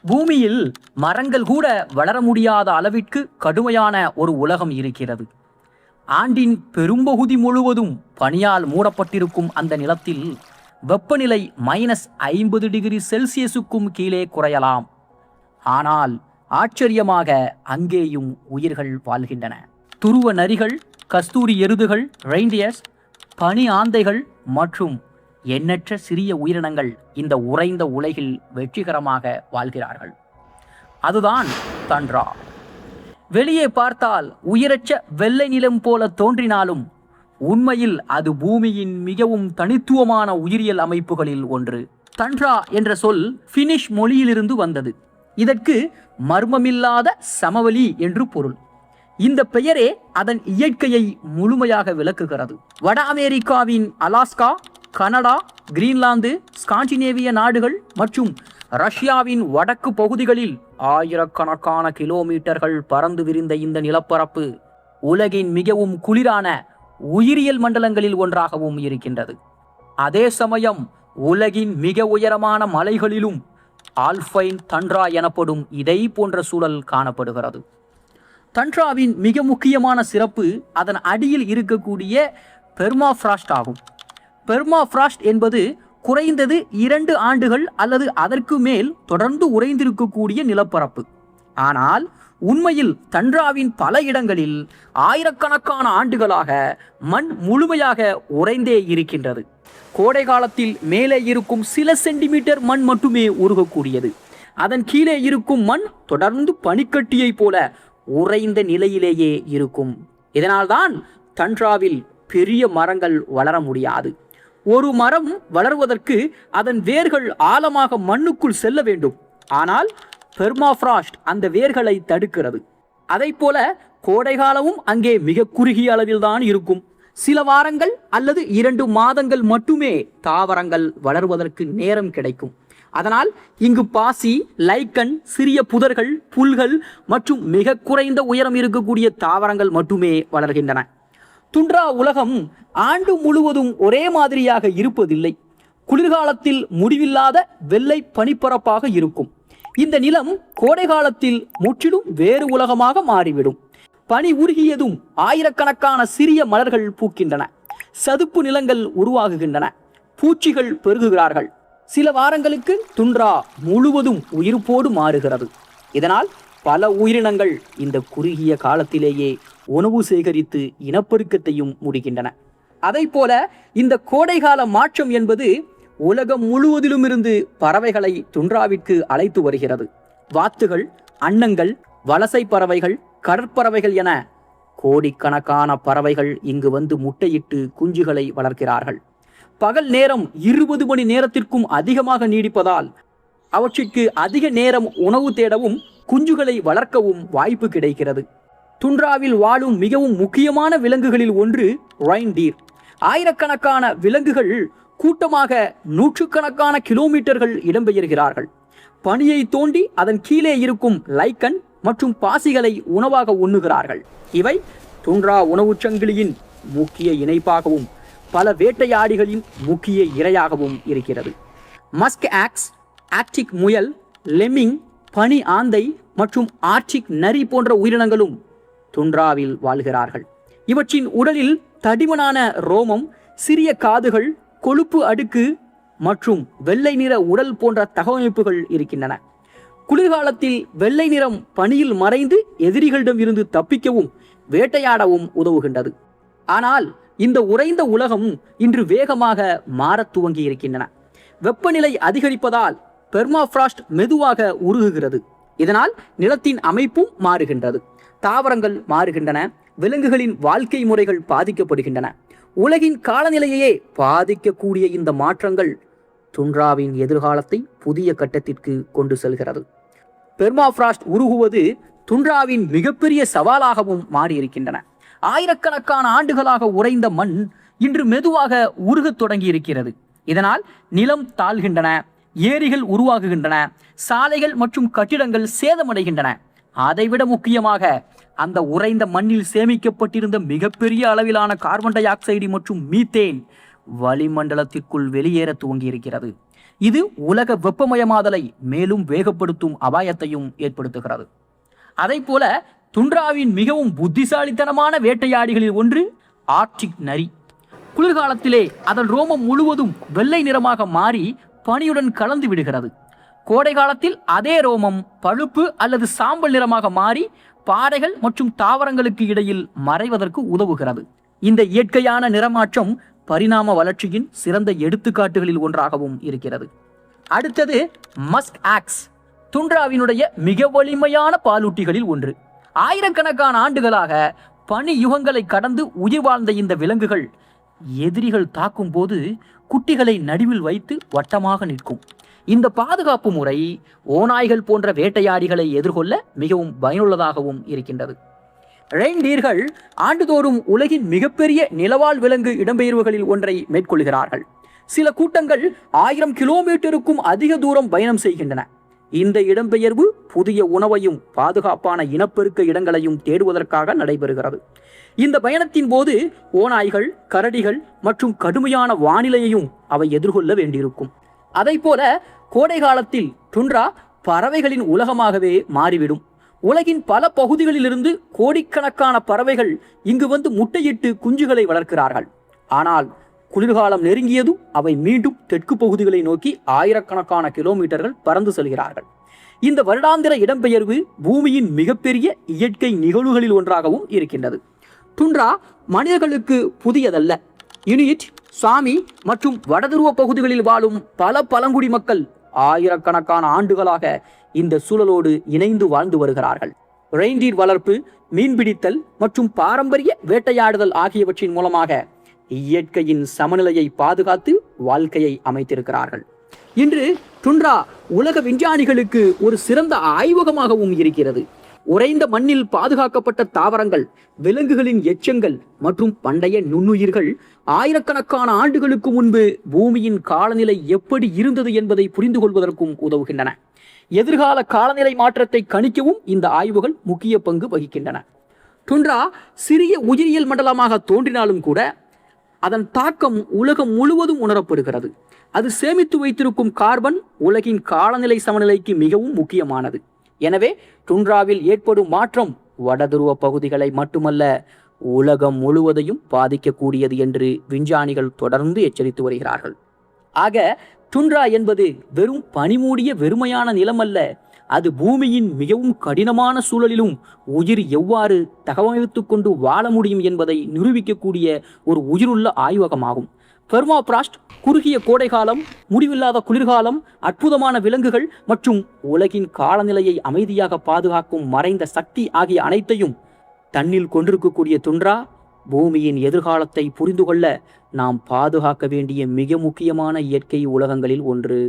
பூமியில் மரங்கள் கூட வளர முடியாத அளவிற்கு கடுமையான ஒரு உலகம் இருக்கிறது. ஆண்டின் பெரும்பகுதி முழுவதும் பனியால் மூடப்பட்டிருக்கும் அந்த நிலத்தில் வெப்பநிலை -50°C கீழே குறையலாம். ஆனால் ஆச்சரியமாக அங்கேயும் உயிர்கள் வாழ்கின்றன. துருவ நரிகள், கஸ்தூரி எருதுகள், ரெயின்டியர்ஸ், பனி ஆந்தைகள் மற்றும் எண்ணற்ற சிறிய உயிரினங்கள் இந்த உறைந்த உலகில் வெற்றிகரமாக வாழ்கிறார்கள். அதுதான் தண்ட்ரா. வெளியே பார்த்தால் உயிரற்ற வெள்ளை நிலம் போல தோன்றினாலும் உண்மையில் அது பூமியின் மிகவும் தனித்துவமான உயிரியல் அமைப்புகளில் ஒன்று. தண்ட்ரா என்ற சொல் பினிஷ் மொழியிலிருந்து வந்தது. இதற்கு மர்மமில்லாத சமவெளி என்று பொருள். இந்த பெயரே அதன் இயற்கையை முழுமையாக விளக்குகிறது. வட அமெரிக்காவின் அலாஸ்கா, கனடா, கிரீன்லாந்து, ஸ்காண்டினேவிய நாடுகள் மற்றும் ரஷ்யாவின் வடக்கு பகுதிகளில் ஆயிரக்கணக்கான கிலோமீட்டர்கள் பறந்து விரிந்த இந்த நிலப்பரப்பு உலகின் மிகவும் குளிரான உயிரியல் மண்டலங்களில் ஒன்றாகவும் இருக்கின்றது. அதே சமயம் உலகின் மிக உயரமான மலைகளிலும் ஆல்பைன் தண்ட்ரா எனப்படும் இதை போன்ற சூழல் காணப்படுகிறது. தண்ட்ராவின் மிக முக்கியமான சிறப்பு அதன் அடியில் இருக்கக்கூடிய பெர்மாஃப்ராஸ்ட் ஆகும். பெர்மாஃப்ராஸ்ட் என்பது குறைந்தது 2 ஆண்டுகள் அல்லது அதற்கு மேல் தொடர்ந்து உறைந்திருக்கக்கூடிய நிலப்பரப்பு. ஆனால் உண்மையில் தண்ட்ராவின் பல இடங்களில் ஆயிரக்கணக்கான ஆண்டுகளாக மண் முழுமையாக உறைந்தே இருக்கின்றது. கோடை காலத்தில் மேலே இருக்கும் சில சென்டிமீட்டர் மண் மட்டுமே உருகக்கூடியது. அதன் கீழே இருக்கும் மண் தொடர்ந்து பனிக்கட்டியை போல உறைந்த நிலையிலேயே இருக்கும். இதனால்தான் தண்ட்ராவில் பெரிய மரங்கள் வளர முடியாது. ஒரு மரம் வளர்வதற்கு அதன் வேர்கள் ஆழமாக மண்ணுக்குள் செல்ல வேண்டும். ஆனால் பெர்மாஃப்ராஸ்ட் அந்த வேர்களை தடுக்கிறது. அதை போல கோடைகாலமும் அங்கே மிக குறுகிய அளவில்தான் இருக்கும். சில வாரங்கள் அல்லது 2 மாதங்கள் மட்டுமே தாவரங்கள் வளர்வதற்கு நேரம் கிடைக்கும். அதனால் இங்கு பாசி, லைக்கன், சிறிய புதர்கள், புல்கள் மற்றும் மிக குறைந்த உயரம் இருக்கக்கூடிய தாவரங்கள் மட்டுமே வளர்கின்றன. துண்ட்ரா உலகம் ஆண்டு முழுவதும் ஒரே மாதிரியாக இருப்பதில்லை. குளிர்காலத்தில் முடிவில்லாத வெள்ளை பனிப்பரப்பாக இருக்கும். இந்த நிலம் கோடை காலத்தில் முற்றிலும் வேறு உலகமாக மாறிவிடும். பனி உருகியதும் ஆயிரக்கணக்கான சிறிய மலர்கள் பூக்கின்றன. சதுப்பு நிலங்கள் உருவாகுகின்றன. பூச்சிகள் பெருகுகிறார்கள். சில வாரங்களுக்கு துண்ட்ரா முழுவதும் உயிர்ப்போடு மாறுகிறது. இதனால் பல உயிரினங்கள் இந்த குறுகிய காலத்திலேயே உணவு சேகரித்து இனப்பெருக்கத்தையும் முடிக்கின்றன. அதை போல இந்த கோடைகால மாற்றம் என்பது உலகம் முழுவதிலுமிருந்து பறவைகளை துண்ட்ராவிற்கு அழைத்து வருகிறது. வாத்துகள், அன்னங்கள், வலசை பறவைகள், கடற்பறவைகள் என கோடிக்கணக்கான பறவைகள் இங்கு வந்து முட்டையிட்டு குஞ்சுகளை வளர்க்கிறார்கள். பகல் நேரம் 20 மணி நேரத்திற்கும் அதிகமாக நீடிப்பதால் அவற்றிற்கு அதிக நேரம் உணவு தேடவும் குஞ்சுகளை வளர்க்கவும் வாய்ப்பு கிடைக்கிறது. துண்ட்ராவில் வாழும் மிகவும் முக்கியமான விலங்குகளில் ஒன்று ரெயின்டீர். ஆயிரக்கணக்கான விலங்குகள் கூட்டமாக நூற்றுக்கணக்கான கிலோமீட்டர்கள் இடம்பெயர்கிறார்கள். பனியை தோண்டி அதன் கீழே இருக்கும் லைக்கன் மற்றும் பாசிகளை உணவாக உண்ணுகிறார்கள். இவை துண்ட்ரா உணவுச் சங்கிலியின் முக்கிய இணைப்பாகவும் பல வேட்டையாடிகளின் முக்கிய இரையாகவும் இருக்கிறது. மஸ்க் ஆக்ஸ், ஆர்க்டிக் முயல், லெம்மிங், பனி ஆந்தை மற்றும் ஆர்க்டிக் நரி போன்ற உயிரினங்களும் துண்ட்ராவில் வாழ்கிறார்கள். இவற்றின் உடலில் தடிமனான ரோமம், சிறிய காதுகள், கொழுப்பு அடுக்கு மற்றும் வெள்ளை நிற உடல் போன்ற தகவமைப்புகள் இருக்கின்றன. குளிர்காலத்தில் வெள்ளை நிறம் பனியில் மறைந்து எதிரிகளிடம் இருந்து தப்பிக்கவும் வேட்டையாடவும் உதவுகின்றது. ஆனால் இந்த உறைந்த உலகம் இன்று வேகமாக மாறத் துவங்கி இருக்கின்றன. வெப்பநிலை அதிகரிப்பதால் பெர்மாஃப்ராஸ்ட் மெதுவாக உருகுகிறது. இதனால் நிலத்தின் அமைப்பும் மாறுகின்றது. தாவரங்கள் மாறுகின்றன. விலங்குகளின் வாழ்க்கை முறைகள் பாதிக்கப்படுகின்றன. உலகின் காலநிலையையே பாதிக்கக்கூடிய இந்த மாற்றங்கள் துண்ட்ராவின் எதிர்காலத்தை புதிய கட்டத்திற்கு கொண்டு செல்கிறது. பெர்மாஃப்ராஸ்ட் உருகுவது துண்ட்ராவின் மிகப்பெரிய சவாலாகவும் மாறியிருக்கின்றன. ஆயிரக்கணக்கான ஆண்டுகளாக உறைந்த மண் இன்று மெதுவாக உருகத் தொடங்கி இருக்கிறது. இதனால் நிலம் தாழ்கின்றன, ஏரிகள் உருவாகுகின்றன, சாலைகள் மற்றும் கட்டிடங்கள் சேதமடைகின்றன. அதைவிட முக்கியமாக அந்த உறைந்த மண்ணில் சேமிக்கப்பட்டிருந்த மிகப்பெரிய அளவிலான கார்பன் டை ஆக்சைடு மற்றும் மீத்தேன் வளிமண்டலத்திற்குள் வெளியேற துவங்கி இருக்கிறது. இது உலக வெப்பமயமாதலை மேலும் வேகப்படுத்தும் அபாயத்தையும் ஏற்படுத்துகிறது. அதை போல துண்ட்ராவின் மிகவும் புத்திசாலித்தனமான வேட்டையாடிகளில் ஒன்று ஆர்க்டிக் நரி. குளிர்காலத்திலே அதன் ரோமம் முழுவதும் வெள்ளை நிறமாக மாறி பனியுடன் கலந்து விடுகிறது. கோடை காலத்தில் அதே ரோமம் பழுப்பு அல்லது சாம்பல் நிறமாக மாறி பாறைகள் மற்றும் தாவரங்களுக்கு இடையில் மறைவதற்கு உதவுகிறது. இந்த இயற்கையான நிறமாற்றம் பரிணாம வளர்ச்சியின் சிறந்த எடுத்துக்காட்டுகளில் ஒன்றாகவும் இருக்கிறது. அடுத்தது மஸ்க் ஆக்ஸ், துண்ட்ராவினுடைய மிக வலிமையான பாலூட்டிகளில் ஒன்று. ஆயிரக்கணக்கான ஆண்டுகளாக பனி யுகங்களை கடந்து உயிர் வாழ்ந்த இந்த விலங்குகள் எதிரிகள் தாக்கும் போது குட்டிகளை நடுவில் வைத்து வட்டமாக நிற்கும். இந்த பாதுகாப்பு முறை ஓநாய்கள் போன்ற வேட்டையாடிகளை எதிர்கொள்ள மிகவும் பயனுள்ளதாகவும் இருக்கின்றது. ரெயின்டீர்கள் ஆண்டுதோறும் உலகின் மிகப்பெரிய நிலவாழ் விலங்கு இடம்பெயர்வுகளில் ஒன்றை மேற்கொள்கிறார்கள். சில கூட்டங்கள் 1000 கிலோமீட்டருக்கும் அதிக தூரம் பயணம் செய்கின்றன. இந்த இடம்பெயர்வு புதிய உணவையும் பாதுகாப்பான இனப்பெருக்க இடங்களையும் தேடுவதற்காக நடைபெறுகிறது. இந்த பயணத்தின் போது ஓநாய்கள், கரடிகள் மற்றும் கடுமையான வானிலையையும் அவை எதிர்கொள்ள வேண்டியிருக்கும். அதை போல கோடை காலத்தில் துண்ட்ரா பறவைகளின் உலகமாகவே மாறிவிடும். உலகின் பல பகுதிகளிலிருந்து கோடிக்கணக்கான பறவைகள் இங்கு வந்து முட்டையிட்டு குஞ்சுகளை வளர்க்கிறார்கள். ஆனால் குளிர்காலம் நெருங்கியதும் அவை மீண்டும் தெற்கு பகுதிகளை நோக்கி ஆயிரக்கணக்கான கிலோமீட்டர்கள் பறந்து செல்கிறார்கள். இந்த வருடாந்திர இடம்பெயர்வு பூமியின் மிகப்பெரிய இயற்கை நிகழ்வுகளில் ஒன்றாகவும் இருக்கின்றது. துண்ட்ரா மனிதர்களுக்கு புதியதல்ல. இனுயிட், சாமி மற்றும் வடதுருவ பகுதிகளில் வாழும் பல பழங்குடி மக்கள் ஆயிரக்கணக்கான ஆண்டுகளாக இந்த சூழலோடு இணைந்து வாழ்ந்து வருகிறார்கள். ரெயின்டீர் வளர்ப்பு, மீன்பிடித்தல் மற்றும் பாரம்பரிய வேட்டையாடுதல் ஆகியவற்றின் மூலமாக இயற்கையின் சமநிலையை பாதுகாத்து வாழ்க்கையை அமைத்திருக்கிறார்கள். இன்று துண்ட்ரா உலக விஞ்ஞானிகளுக்கு ஒரு சிறந்த ஆய்வகமாகவும் இருக்கிறது. உறைந்த மண்ணில் பாதுகாக்கப்பட்ட தாவரங்கள், விலங்குகளின் எச்சங்கள் மற்றும் பண்டைய நுண்ணுயிர்கள் ஆயிரக்கணக்கான ஆண்டுகளுக்கு முன்பு பூமியின் காலநிலை எப்படி இருந்தது என்பதை புரிந்து கொள்வதற்கும் உதவுகின்றன. எதிர்கால காலநிலை மாற்றத்தை கணிக்கவும் இந்த ஆய்வுகள் முக்கிய பங்கு வகிக்கின்றன. துண்ட்ரா சிறிய உயிரியல் மண்டலமாக தோன்றினாலும் கூட அதன் தாக்கம் உலகம் முழுவதும் உணரப்படுகிறது. அது சேமித்து வைத்திருக்கும் கார்பன் உலகின் காலநிலை சமநிலைக்கு மிகவும் முக்கியமானது. எனவே துண்ட்ராவில் ஏற்படும் மாற்றம் வடதுருவ பகுதிகளை மட்டுமல்ல, உலகம் முழுவதையும் பாதிக்கக்கூடியது என்று விஞ்ஞானிகள் தொடர்ந்து எச்சரித்து வருகிறார்கள். ஆக துண்ட்ரா என்பது வெறும் பனிமூடிய வெறுமையான நிலம் அல்ல. அது பூமியின் மிகவும் கடினமான சூழலிலும் உயிர் எவ்வாறு தகவமைத்துக் கொண்டு வாழ முடியும் என்பதை நிரூபிக்கக்கூடிய ஒரு உயிருள்ள ஆய்வகமாகும். பெர்மாஃப்ராஸ்ட், குறுகிய கோடைகாலம், முடிவில்லாத குளிர்காலம், அற்புதமான விலங்குகள் மற்றும் உலகின் காலநிலையை அமைதியாக பாதுகாக்கும் மறைந்த சக்தி ஆகிய அனைத்தையும் தன்னில் கொண்டிருக்கக்கூடிய துண்ட்ரா பூமியின் எதிர்காலத்தை புரிந்து கொள்ள நாம் பாதுகாக்க வேண்டிய மிக முக்கியமான இயற்கை உலகங்களில் ஒன்று.